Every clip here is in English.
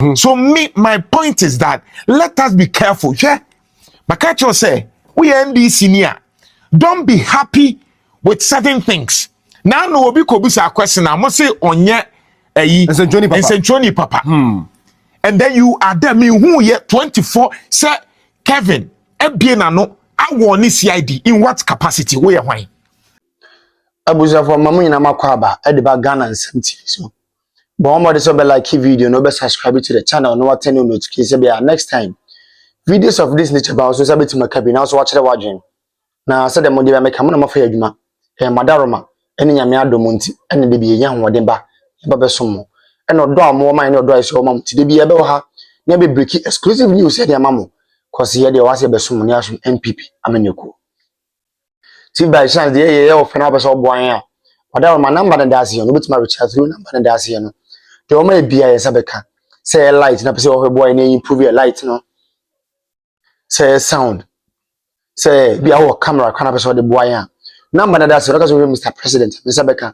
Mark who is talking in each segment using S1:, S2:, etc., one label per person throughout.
S1: So my point is that let us be careful. Yeah, Makacho say we are NDC near. Don't be happy with certain things. Now no obi kobusa question. I must say onye St0p papa. And then you are there. Me who ye 24 say Kevin ebiena no awon ni CID in what capacity? Where why?
S2: Abuja for mamu ina makwaba e de ba Ghana nsem so. But one more this be like video no be subscribe to the channel no turn on notification be next time. Videos of this nature about so sabi to makabi now so watch the watching. Na say dem dey make am na mafa adwuma. E madaroma ene nyame adomo nti ene de bi enya hoden ba be somo. Ene odo amo man ne odo ese o mam ti de bi e be ha na be break exclusive news e de amamo. Cause here dey was e be somo ne aso NPP amanyeko. See by chance the ye of na be so boan ya. Madaroma number na das here no bit ma recharge through number na das here no. The o ma bia ye sabeka. Say light na be say o boy na improve your light no. Say sound. Say be our camera kana be so the boy ya. Number na that's because we Mr. President Mr. Beka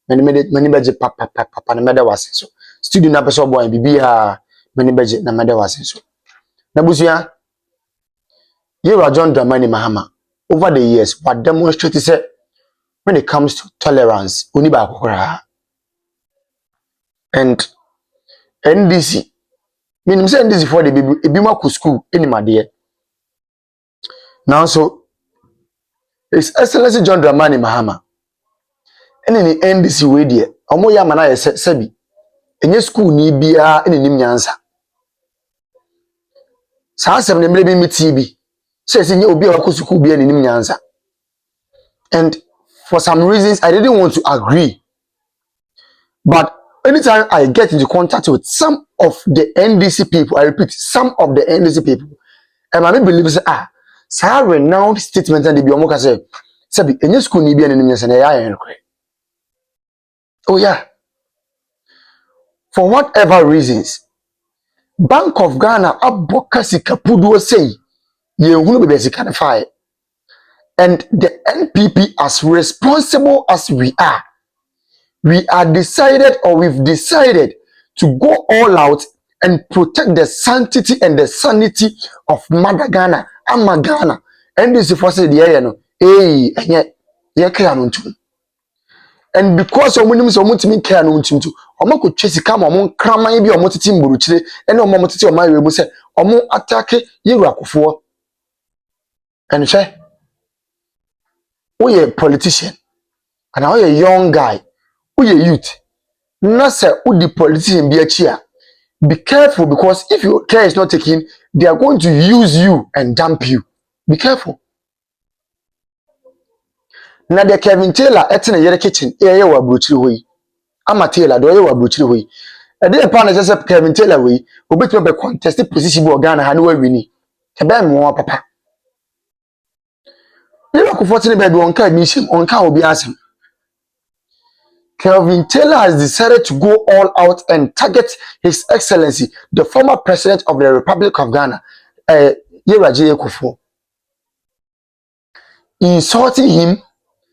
S2: many beje papa na meda wase so studio na person boy bibia many beje na meda wase so na busua you John Dramani Mahama over the years what demonstrate say when it comes to tolerance oni ba kokora and NDC meaning say NDC for the ebi ma ku school enimade now so His Excellency John Dramani Mahama ene ni NDC we die omo ya mana ye sebi enye school ni bia ene nim nyansa sa asem ne mre bi meti bi say nye obi a wako school bia ene nim nyansa and for some reasons I didn't want to agree, but anytime I get into contact with some of the NDC people, I repeat some of the NDC people, and I believe say sa renowned statement and the bi omo ka say sebi enye school ni bia ene nim nyansa na ya yen kre. Oh yeah. For whatever reasons, Bank of Ghana advocacy kapuduo say ye hunu be sika na fire. And the NPP, as responsible as we are decided or we've decided to go all out and protect the sanctity and the sanity of Mother Ghana, Ama Ghana. And this is for say the no, ye clear no too. And because omunim so mutimi care no ntim to omo ko twesika ma omo kraman bi omo titi mburuchire ene omo titi omo awe mu se omo attack yeru Kuffuor and say we a politician and we a young guy we a youth na say we the politician bi achi a be careful, because if your care is not taken they are going to use you and dump you. Be careful. Na de Kevin Taylor etene yere kitchen eye wa brochiri hoyi ama Taylor do ye wa brochiri hoyi e dey pa na say Kevin Taylor we obetime be contest position bi Ghana ha na wa wini e be mo papa you know Kuffuor tini be on ka mission on ka obi asem. Kevin Taylor has decided to go all out and target His Excellency the former president of the Republic of Ghana Kuffuor, insulting him.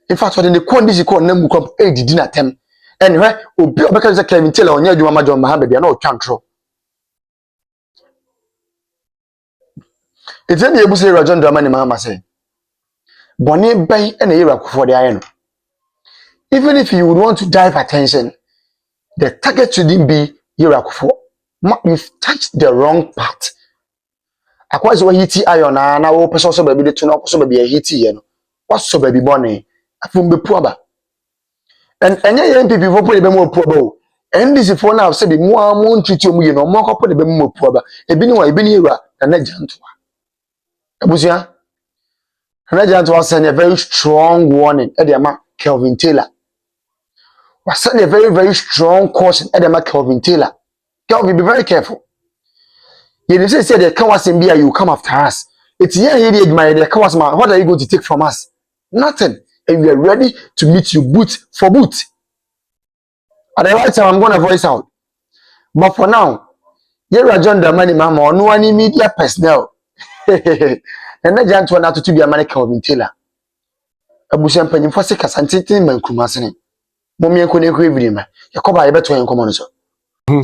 S2: In fact, what in the condition called Nemu Club did not attempt. And where Obi because Kevin Taylor on your John Mahama, they are not control. It's any able to say John Dramani Mahama say, Bonnie Bay and Iraq for the iron. Even if you would want to dive attention, the target shouldn't be Iraq for. You've touched the wrong part. Akwazi wa hiti iron na wo person so baby de to no so baby hiti ye no. What's so baby bonnie? Afumbe puaba. And enye NPP for put the more puaba. And this for now say be more moon treat you no more put the more puaba. Ebi ni wa ebi ni era na Jantua. Abusia. Na Jantua send a very strong warning at the ma Kelvin Taylor. Was send a very very strong caution at the ma Kelvin Taylor. Kelvin, be very careful. You say the cowards in you come after us. It's here he admire the cowards man. What are you going to take from us? Nothing. And we are ready to meet you boot for boot. At the right time, I'm going to voice out. But for now, here are John Dramani Mahama or no any media personnel. And not Jantua to be a man Kelvin Taylor. A bush and penny for sick as antitin man kumasini. Mommy and Kone Quivima. Yakoba, I bet to him common so.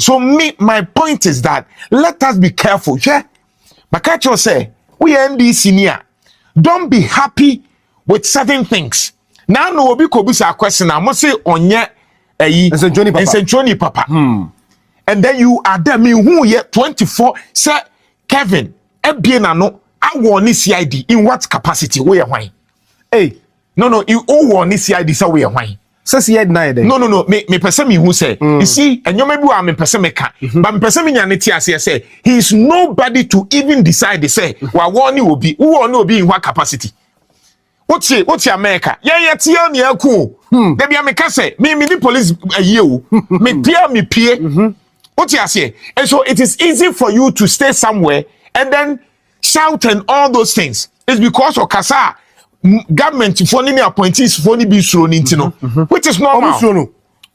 S1: So my point is that let us be careful. Yeah, Makacho say we are NDC near. Don't be happy with certain things. Now no obi kobusa question. I must say onye St0p papa. And then you are there. Me who ye 24. Sir Kevin. Ebiena no. I want this CID in what capacity? We are why? Hey, no. You all want this CID. So we are why?
S2: So CID na day.
S1: No. Me person me who say. You see, and you maybe I'm a person me can. But me person me nyaneti say he is nobody to even decide. Say what one will be. Who will be in what capacity? What's America? Yeah, tia ni aku. Debi America say me the police you. Me tia me pay. What's you say? And so it is easy for you to stay somewhere and then shout and all those things. It's because of Kasa government for any appointees for any be thrown into which is normal.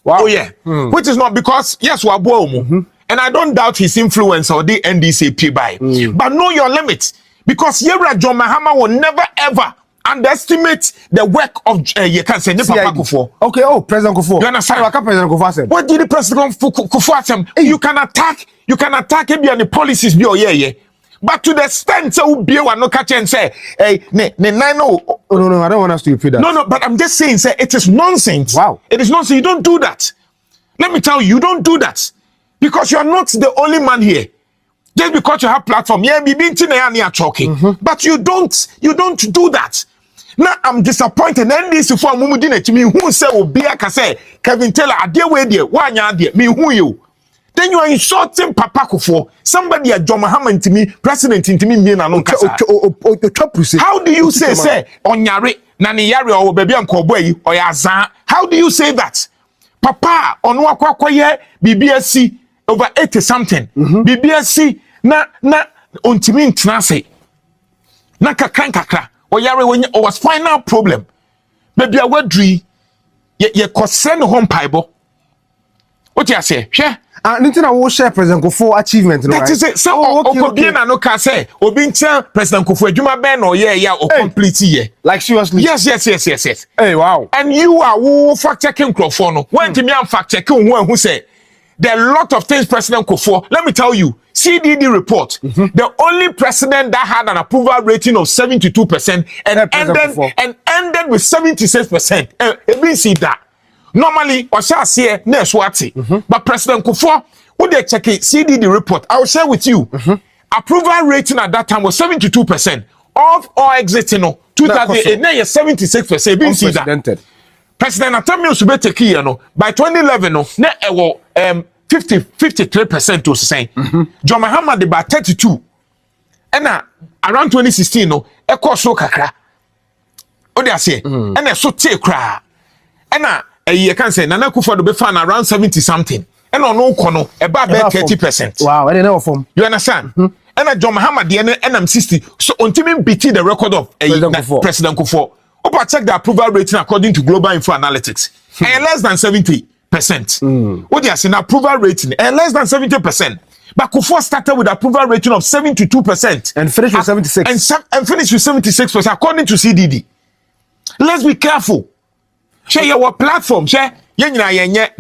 S1: Wow. Oh yeah. Which is not because yes we are born. And I don't doubt his influence or the NDCP by. But know your limits because Yera John Mahama will never ever underestimate the work of you can say Papa Kuffuor. Okay, President Kuffuor. You understand what President Kuffuor said? What did the President Kuffuor say? You can attack maybe on the policies be yeah. But to the extent so be one no catch and say, hey, no, I don't want us to repeat that. No, but I'm just saying, say it is nonsense. Wow. It is nonsense. You don't do that. Let me tell you don't do that. Because you are not the only man here. Just because you have platform, yeah, be being talking. But you don't do that. Now I'm disappointed. And this is for Mumudine to me who say Obiaka say Kevin Taylor a dear way dear, why me who you? Then you are insulting Papa Kuffuor. Somebody at John Mahama to me, president into me, how do you say on Yari, Nani Yari or baby Uncle Boy or Yazan? How do you say that? Papa on Wakwaye, BBSC over 80 something. BBSC na untimin trance. Na kakra. Or Yari when you was final problem. Baby, I would dream ye concern home pibo. What you say? Share. Nintina will share President Kuffuor achievement. That is it. So, okay. No can say, Obincha President Kuffuor, Juma Ben or or complete year. Like seriously? Yes. Hey, wow. And you are who fact checking Kuffuor. When to me, I'm fact checking one who say there are a lot of things President Kuffuor. Let me tell you, CDD report. The only president that had an approval rating of 72% and ended with 76%. It means that. Normally, I shall say next what but President Kuffuor, would they check it? CDD report? I will share with you. Approval rating at that time was 72% of all exiting. 2008, now 76%. Being that President Atamio Sube take by 2011, now 53% to say. John Mahama de by 32, and around 2016, echo so kakra. What they say? And so take cry, and you can say Nana Kuffuor be fan around 70 something. And on no kono about 30%. Wow, I didn't know from. You understand? And John Mahama and I'm 60. So until me beat the record of President Kuffuor. Opa check the approval rating according to Global Info Analytics. And less than 70%. What you saying approval rating and less than 70%. But Kuffuor started with approval rating of 72% and finished with 76. And finished with 76% according to CDD. Let's be careful. Share your platform, share. There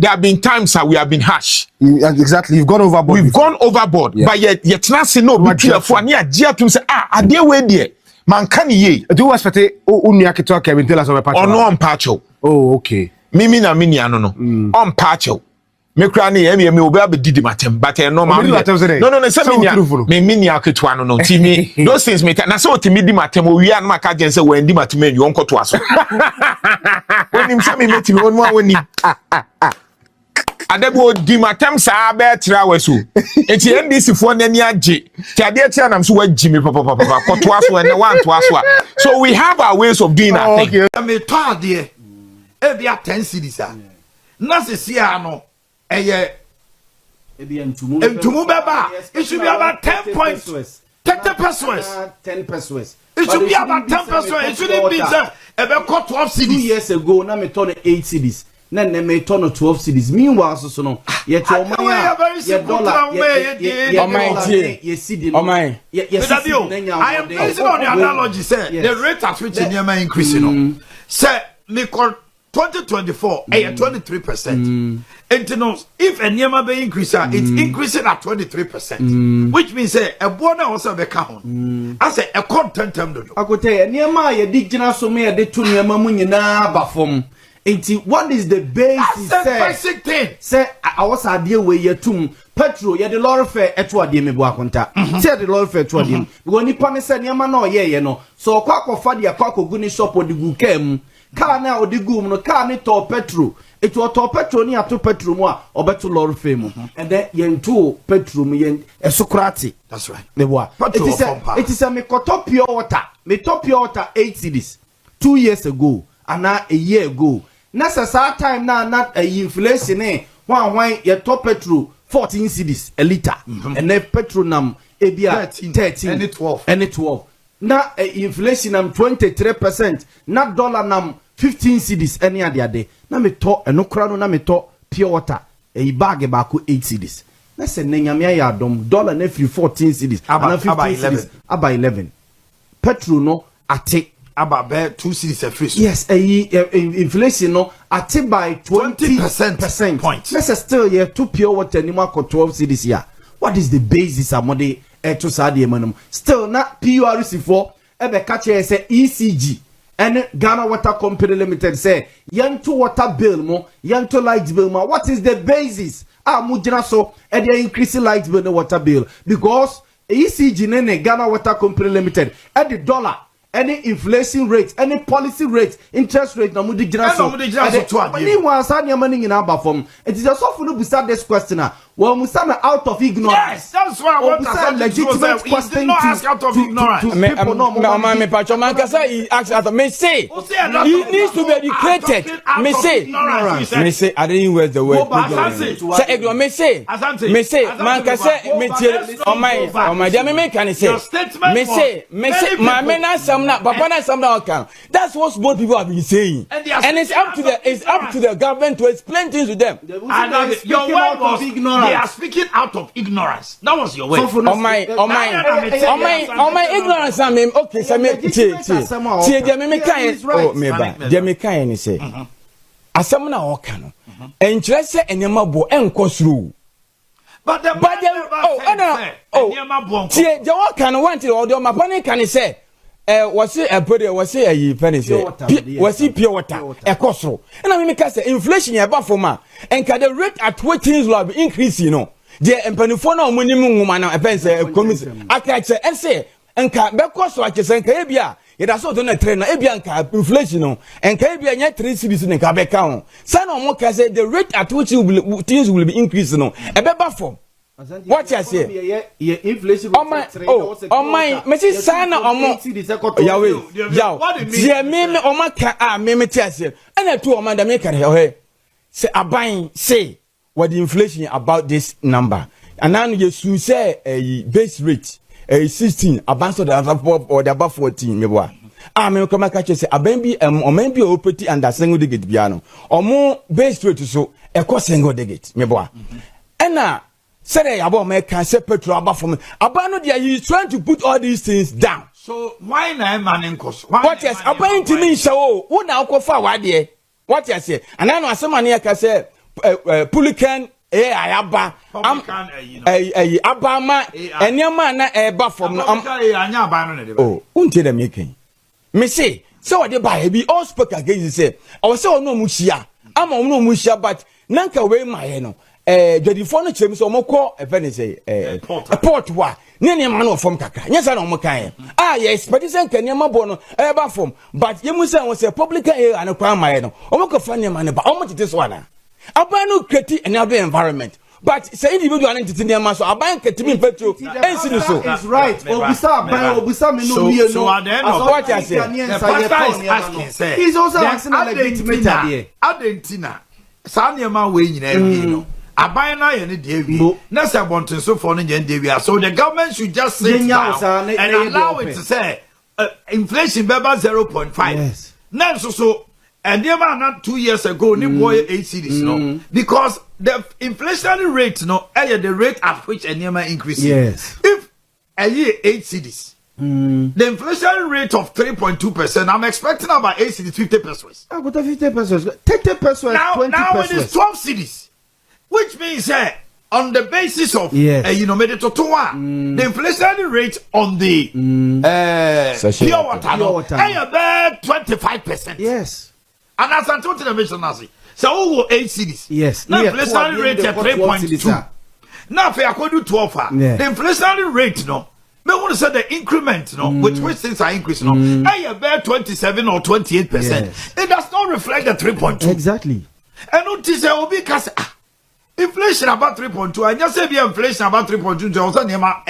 S1: have been times that we have been harsh. Exactly, you've gone overboard. We've gone overboard. Yeah. But yet not say no. Be careful. Near Gia to say I dear way there. Man can ye. Do you expect Unyaki talk Kevin tell us about patcho? Or no on patcho. Oh, okay. Mimi na mini no. On patcho. Me crani me obe didi matem but no man. No say me mini aketwa no timi. Those things me na say otimi di matem we an maka gen say we ndi matem you onko to aso. When him say me metimi onu awoni. Adebo di matem sa be tra weso. Enti NDC fo nani age. Ti ade tia nam so waji me papa koto aso and one to aso. So we have our ways of doing our thing.
S3: Me ton de e bia 10 cities ah. Na se sia no it should be about 10 points. 10 pesos. 10 pesos. It should be about 10 pesos. It shouldn't be about 12 cities. 2 years ago, now me turn 8 cities. Then me turn 12 cities. Meanwhile, so no. Yet your dollar, I am based on the analogy. Say the rate at which the increasing. Say me
S1: 2024 23%. And you know, if a near be increase, it's increasing at 23%, which means a bona also be count. I say a content term.
S3: I could tell you near my digital so me a de to near Mamunina bafom. What is the basis?
S1: Basic thing.
S3: Say I was a deal with your tomb. Petrol, you the Lord fair at what you may walk on tap. Say the Lord fair to him. When you punish any man, no, you know. So, quack or faddy a cock or goodness shop or the gookem. Car now, the goom, no car, it or petrol. It was to petrol near to petrol or better Lord fame. And then yen two petrol, yen a Socrates.
S1: That's right.
S3: They were. It is a Mekotop pure water. Me top pure water 8 cities 2 years ago, and now a year ago. Necessary time now, not a inflation, eh? Why your top petrol 14 cedis a liter, and then petrol nam ebia 13 and 12. Now inflation nam 23%. Not dollar nam 15 cedis any other day. Na me to no crown na me to pure water a bag about 8 cedis. Na se nyamia ya dom dollar na free 14 cedis and 15 cedis about 11. Petrol no ate
S1: about 2 cities a free.
S3: Yes, inflation no at by 20%
S1: point.
S3: Let's still here 2 pure water anymore 12 cities here. What is the basis of money to Saudi manum? Still not PURC for ebe catch say ECG and Ghana Water Company Limited say Jantua water bill mo, Jantua light bill mo. What is the basis? Mujina so and they increase light bill no water bill because ECG nene Ghana Water Company Limited at the dollar. Any inflation rate, any policy rate, interest rate, no mudi jiraso. Anyone sign your money in our form. It is just often to start this question. Well, Musama out of ignorance.
S1: Yes, that's why I want to say legitimate question. He did not ask out of ignorance.
S4: He asked out of me say he needs to be educated. Me say I didn't use the word. Say me say man can say me on my dear me can say me say my men are some not papa na some not can. That's what most people have been saying. And it's up to the government to explain things to them.
S1: Your word was ignorance. They are speaking out of ignorance. That was your way.
S4: On my ignorance, I mean, okay, so me can say, as someone I walk on, and just say, and your mabo and cosru. But the can want it, or my pony can say. Was it a put was it a penny was it pure water a costro and I mean because inflation above for ma and can the rate at what things will be increase you know the empanifono minimum woman a penny commission I can say and say and can be cost like say kabia it has also done a train ebianka inflation and kabia yet 3 cities in kabeka son or more say the rate at which things will be increasing no a better form. What I say?
S3: Inflation.
S4: On my, Mrs. Sana, dear me, my car, me, and I told Amanda Maker, say, I buying, say, what the inflation about this number. And now you soon say a base rate, a 16, advance of the above or the above 14, you are. I may come catch you say, a baby, or maybe a pretty and a single digit piano, or more base rate so, a cost single digit, me boy. And now, say about me can say petrol about for me. About no, he's trying to put all these things down.
S1: So why na man in cost?
S4: What yes, about to me so who now go forward there? What you say? And I know some man can say Pulican Ayaba Abama and your man eba from oh, until the making. Me say, so what they buy be all spoke against say. I was so no mushia. I'm on no mushia, but nanka way my no. The phone chimes or more call a penny say a port wa near man of from Kaka. Yes, I know Makai. Yes, but it's a Kanyama Bono, ever from. But you must say was a public air and a crime my own. Or make a funny man about how much this one. I buy no critic and other environment. But say individual entity near Maso, I buy a me petrol.
S3: It's right. So
S1: at the end of
S4: what I say,
S3: he's also asking a legitimate idea.
S1: Argentina, Sanyama way in every. Abina and David, Nessa Bonton so for David. So the government should just sit down and allow it to say inflation beba 0.5. Yes. Now so and they were not 2 years ago, ni boy 8 cities, no, because the inflationary rate, no, the rate at which a near increase.
S3: Yes.
S1: If a year 8 cities,
S5: The inflation rate of 3.2%, I'm expecting about 8 cities, 50 pesos.
S3: I got 50 pesos. 30 pesos,
S5: Now,
S3: 20
S5: now
S3: pesos.
S5: it is 12 cities, which means on the basis of
S3: yes.
S5: made it to the inflation rate on the pure water, about 25%.
S3: Yes.
S5: And as I told you the mission, so 8 cities.
S3: Yes.
S5: Now inflation rate at 3.2. Now if I could do 12, the inflation rate no. Me want to say the increment with which things are increasing about 27 or 28%.
S3: Yes.
S5: It does not reflect the 3.2.
S3: Exactly.
S5: And what is because inflation about 3.2 and just say inflation about 3.2